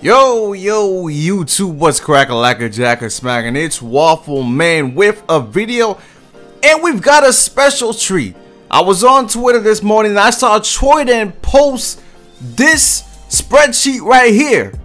Yo, YouTube, what's crackalackajackasmacin? It's Waffleman with a video, and we've got a special treat. I was on Twitter this morning and I saw Troy post this spreadsheet right here.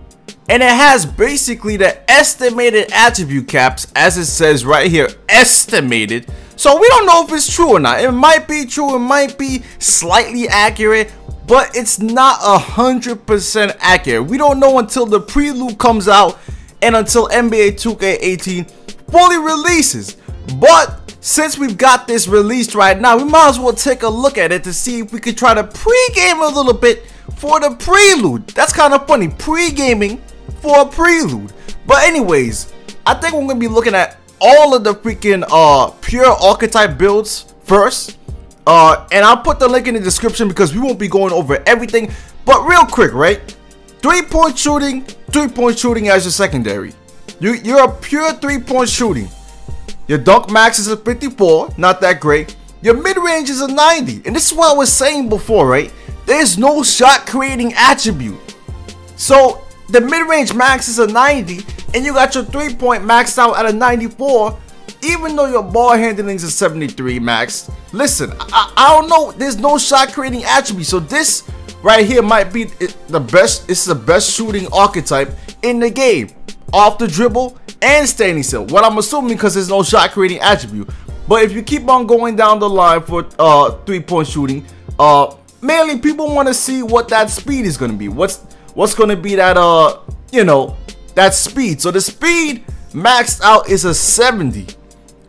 And it has basically the estimated attribute caps, as it says right here, estimated. So we don't know if it's true or not. It might be true, it might be slightly accurate, but it's not 100% accurate. We don't know until the prelude comes out and until NBA 2K18 fully releases. But since we've got this released right now, we might as well take a look at it to see if we could try to pre-game a little bit for the prelude. That's kind of funny, pre-gaming for a prelude. But anyways, I think we're going to be looking at all of the freaking pure archetype builds first. And I'll put the link in the description because we won't be going over everything. But real quick, right? 3-point shooting as your secondary. You're a pure 3-point shooting. Your dunk max is a 54, not that great. Your mid-range is a 90. And this is what I was saying before, right? There's no shot creating attribute. So the mid-range max is a 90 and you got your 3-point maxed out at a 94. Even though your ball handling is a 73 max, listen, I don't know, there's no shot creating attribute. So this right here might be the best. It's the best shooting archetype in the game, off the dribble and standing still. What I'm assuming, because there's no shot creating attribute. But if you keep on going down the line for 3-point shooting, mainly people want to see what that speed is going to be. What's going to be that you know, that speed. So the speed maxed out is a 70.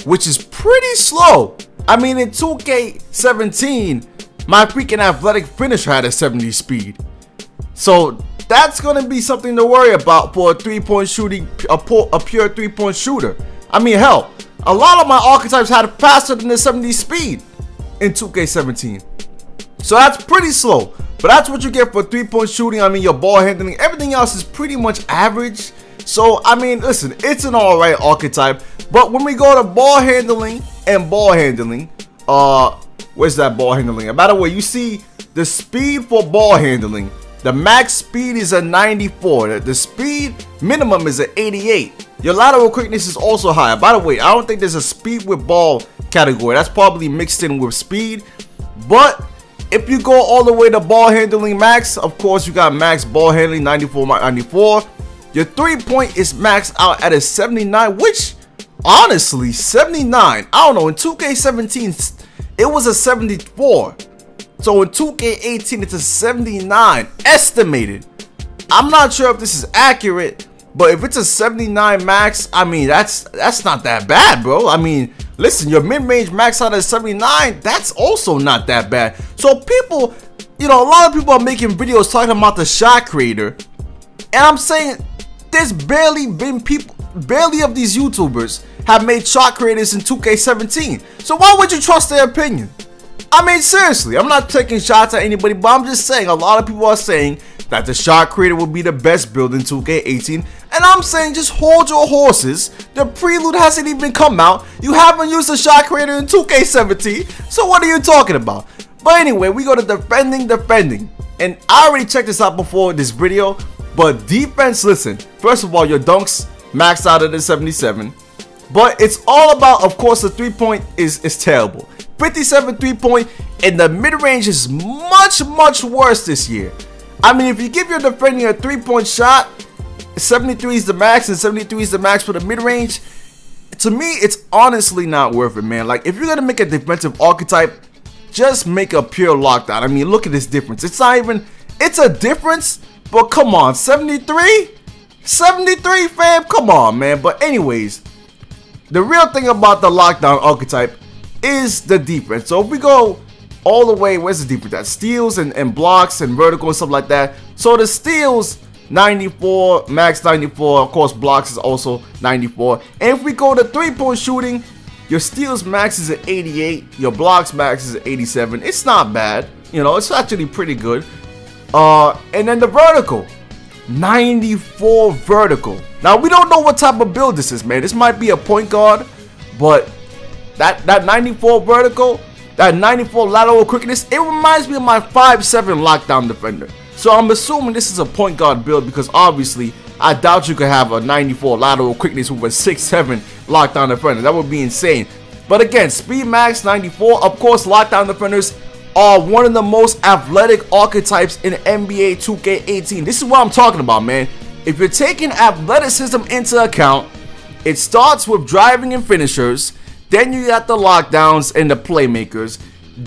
Which is pretty slow. I mean, in 2K17, my freaking athletic finisher had a 70 speed. So that's gonna be something to worry about for a 3-point shooting, a pure 3-point shooter. I mean, hell, a lot of my archetypes had faster than the 70 speed in 2K17. So that's pretty slow. But that's what you get for 3-point shooting. I mean, your ball handling, everything else is pretty much average. So, I mean, listen, it's an alright archetype. But when we go to ball handling and ball handling, where's that ball handling? And by the way, you see the speed for ball handling. The max speed is a 94. The speed minimum is an 88. Your lateral quickness is also higher. By the way, I don't think there's a speed with ball category. That's probably mixed in with speed. But if you go all the way to ball handling max, of course, you got max ball handling 94, 94. Your 3-point is maxed out at a 79, which honestly, 79, I don't know, in 2K17 it was a 74. So in 2K18 it's a 79 estimated. I'm not sure if this is accurate, but if it's a 79 max, I mean, that's not that bad, bro. I mean, listen, your mid-range max out at 79, that's also not that bad. So people, you know, a lot of people are making videos talking about the shot creator, and I'm saying there's barely of these YouTubers have made shot creators in 2K17. So why would you trust their opinion? I mean, seriously, I'm not taking shots at anybody, but I'm just saying a lot of people are saying that the shot creator will be the best build in 2K18. And I'm saying just hold your horses. The prelude hasn't even come out. You haven't used the shot creator in 2K17. So what are you talking about? But anyway, we go to defending. And I already checked this out before this video. But defense, listen, first of all, your dunks maxed out at the 77. But it's all about, of course, the 3-point is terrible. 57 3-point, and the mid-range is much worse this year. I mean, if you give your defending a 3-point shot, 73 is the max and 73 is the max for the mid-range. To me, it's honestly not worth it, man. Like, if you're gonna make a defensive archetype, just make a pure lockdown. I mean, look at this difference. It's not even, it's a difference, but come on, 73? 73, fam? Come on, man. But anyways, the real thing about the lockdown archetype is the defense. So if we go all the way, where's the defense at? Steals and blocks and vertical and stuff like that. So the steals, 94, max 94. Of course, blocks is also 94. And if we go to 3-point shooting, your steals max is at 88. Your blocks max is at 87. It's not bad. You know, it's actually pretty good. And then the vertical, 94 vertical. Now, we don't know what type of build this is, man. This might be a point guard, but that 94 vertical, that 94 lateral quickness, it reminds me of my 5'7" lockdown defender. So I'm assuming this is a point guard build because obviously I doubt you could have a 94 lateral quickness with a 6'7" lockdown defender. That would be insane. But again, speed max 94. Of course, lockdown defenders are one of the most athletic archetypes in NBA 2K18. This is what I'm talking about, man. If you're taking athleticism into account, it starts with driving and finishers. Then you got the lockdowns and the playmakers.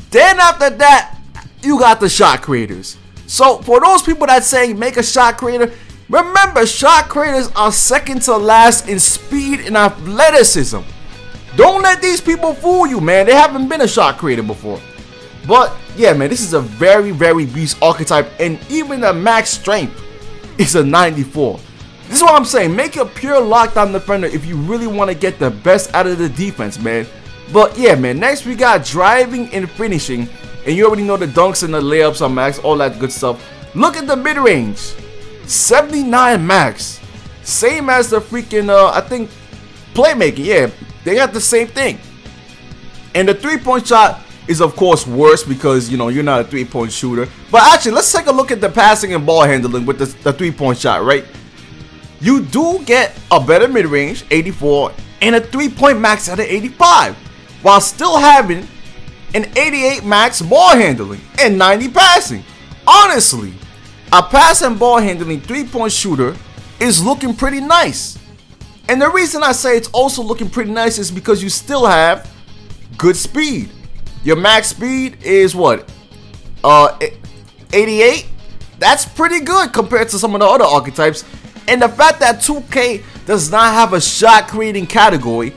Then after that, you got the shot creators. So for those people that say make a shot creator, remember shot creators are second to last in speed and athleticism. Don't let these people fool you, man. They haven't been a shot creator before. But yeah, man, this is a very, very beast archetype, and even the max strength is a 94. This is what I'm saying. Make a pure lockdown defender if you really want to get the best out of the defense, man. But yeah, man, next we got driving and finishing. And you already know the dunks and the layups are max, all that good stuff. Look at the mid-range. 79 max. Same as the freaking, I think, playmaking. Yeah, they got the same thing. And the three-point shot is, of course, worse because, you know, you're not a three-point shooter. But actually, let's take a look at the passing and ball handling with the three-point shot, right? You do get a better mid-range, 84, and a three-point max at an 85, while still having an 88 max ball handling and 90 passing. Honestly, a pass and ball handling three-point shooter is looking pretty nice. And the reason I say it's also looking pretty nice is because you still have good speed. Your max speed is what? 88? That's pretty good compared to some of the other archetypes. And the fact that 2K does not have a shot creating category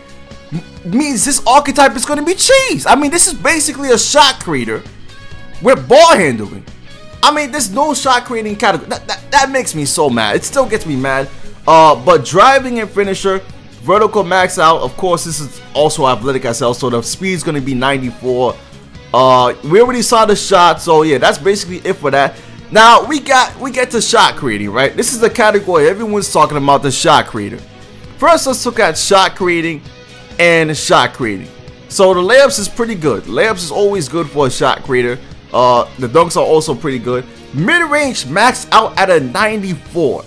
means this archetype is going to be cheese. I mean, this is basically a shot creator with ball handling. I mean, there's no shot creating category. That makes me so mad. It still gets me mad. But driving and finisher, vertical max out. Of course, this is also athletic as hell, so the speed is going to be 94. We already saw the shot, so yeah, that's basically it for that. Now we get to shot creating, right? This is the category everyone's talking about, the shot creator. First, let's look at shot creating and shot creating. So the layups is pretty good. Layups is always good for a shot creator. The dunks are also pretty good. Mid-range maxed out at a 94.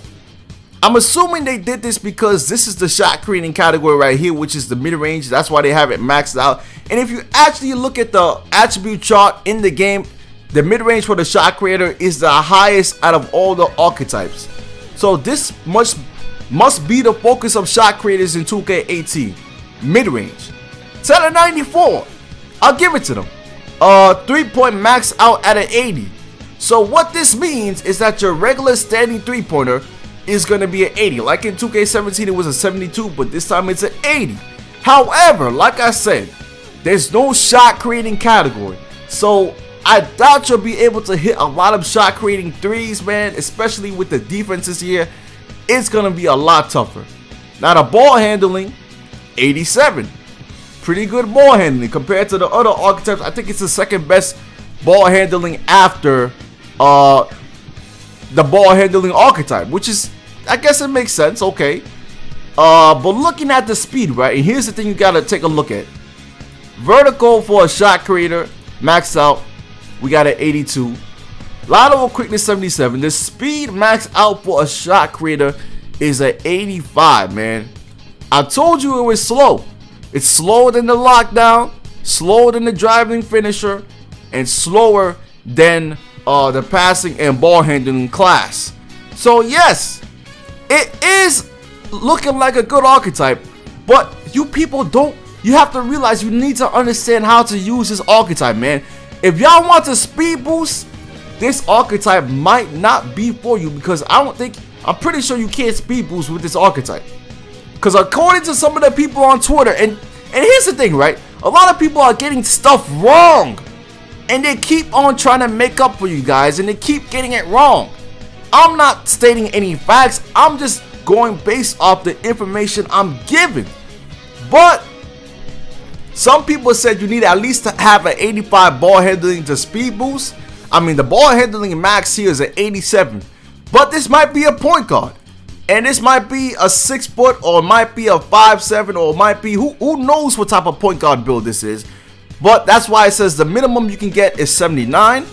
I'm assuming they did this because this is the shot creating category right here, which is the mid-range. That's why they have it maxed out. And if you actually look at the attribute chart in the game, the mid-range for the shot creator is the highest out of all the archetypes. So this must be the focus of shot creators in 2K18. Mid-range. It's at a 94. I'll give it to them. Three-point max out at an 80. So what this means is that your regular standing three-pointer is going to be an 80. Like in 2K17 it was a 72, but this time it's an 80. However, like I said, there's no shot creating category. So I doubt you'll be able to hit a lot of shot creating threes, man, especially with the defenses here. It's going to be a lot tougher. Now the ball handling, 87. Pretty good ball handling compared to the other archetypes. I think it's the second best ball handling after the ball handling archetype, which is, I guess it makes sense, okay. But looking at the speed, right, and here's the thing you gotta take a look at. Vertical for a shot creator, maxed out, we got an 82. Lateral quickness 77. The speed max out for a shot creator is an 85, man. I told you it was slow. It's slower than the lockdown, slower than the driving finisher, and slower than the passing and ball handling class. So yes, it is looking like a good archetype, but you people don't, you have to realize you need to understand how to use this archetype, man. If y'all want to speed boost, this archetype might not be for you, because I'm pretty sure you can't speed boost with this archetype. Because according to some of the people on Twitter, and here's the thing, right? A lot of people are getting stuff wrong, and they keep on trying to make up for you guys, and they keep getting it wrong. I'm not stating any facts. I'm just going based off the information I'm given. But some people said you need at least to have an 85 ball handling to speed boost. I mean, the ball handling max here is an 87. But this might be a point guard. And this might be a 6 foot, or it might be a 5'7", or it might be, who knows what type of point guard build this is. But that's why it says the minimum you can get is 79.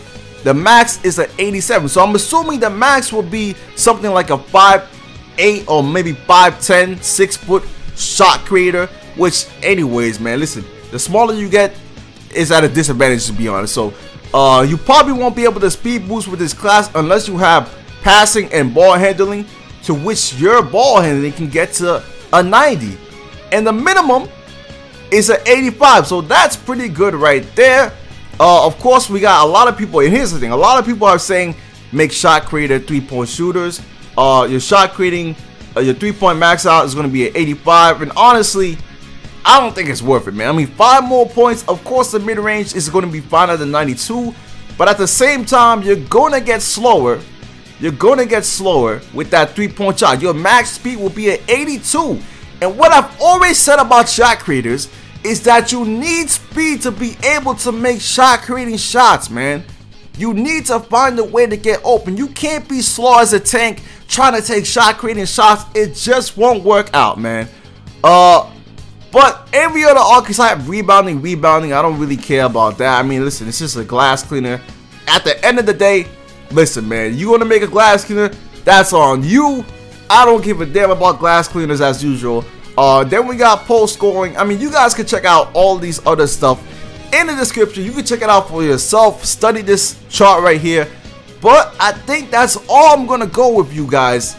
The max is an 87. So I'm assuming the max will be something like a 5'8" or maybe 5'10", 6-foot shot creator. Which, anyways, man, listen, the smaller you get is at a disadvantage, to be honest. So you probably won't be able to speed boost with this class unless you have passing and ball handling, to which your ball handling can get to a 90, and the minimum is an 85. So that's pretty good right there. Of course, we got a lot of people, and here's the thing, a lot of people are saying make shot creator 3-point shooters. Your shot creating, your 3-point max out is going to be an 85, and honestly, I don't think it's worth it, man. I mean, 5 more points, of course the mid-range is going to be finer than 92, but at the same time, you're going to get slower. You're going to get slower with that 3-point shot. Your max speed will be at 82. And what I've always said about shot creators is that you need speed to be able to make shot creating shots, man. You need to find a way to get open. You can't be slow as a tank trying to take shot creating shots. It just won't work out, man. But every other archetype, rebounding, I don't really care about that. I mean, listen, it's just a glass cleaner. At the end of the day, listen, man, you want to make a glass cleaner, that's on you. I don't give a damn about glass cleaners as usual. Then we got post scoring. I mean, you guys can check out all these other stuff in the description. You can check it out for yourself. Study this chart right here. But I think that's all I'm going to go with you guys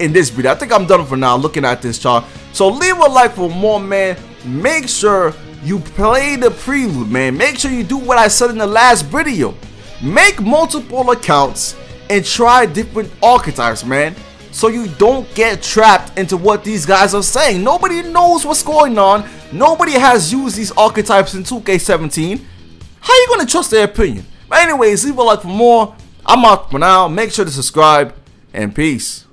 in this video. I think I'm done for now looking at this chart. So leave a like for more, man. Make sure you play the prelude, man. Make sure you do what I said in the last video. Make multiple accounts and try different archetypes, man, so you don't get trapped into what these guys are saying. Nobody knows what's going on. Nobody has used these archetypes in 2K17. How you gonna trust their opinion? But anyways, leave a like for more. I'm out for now. Make sure to subscribe, and peace.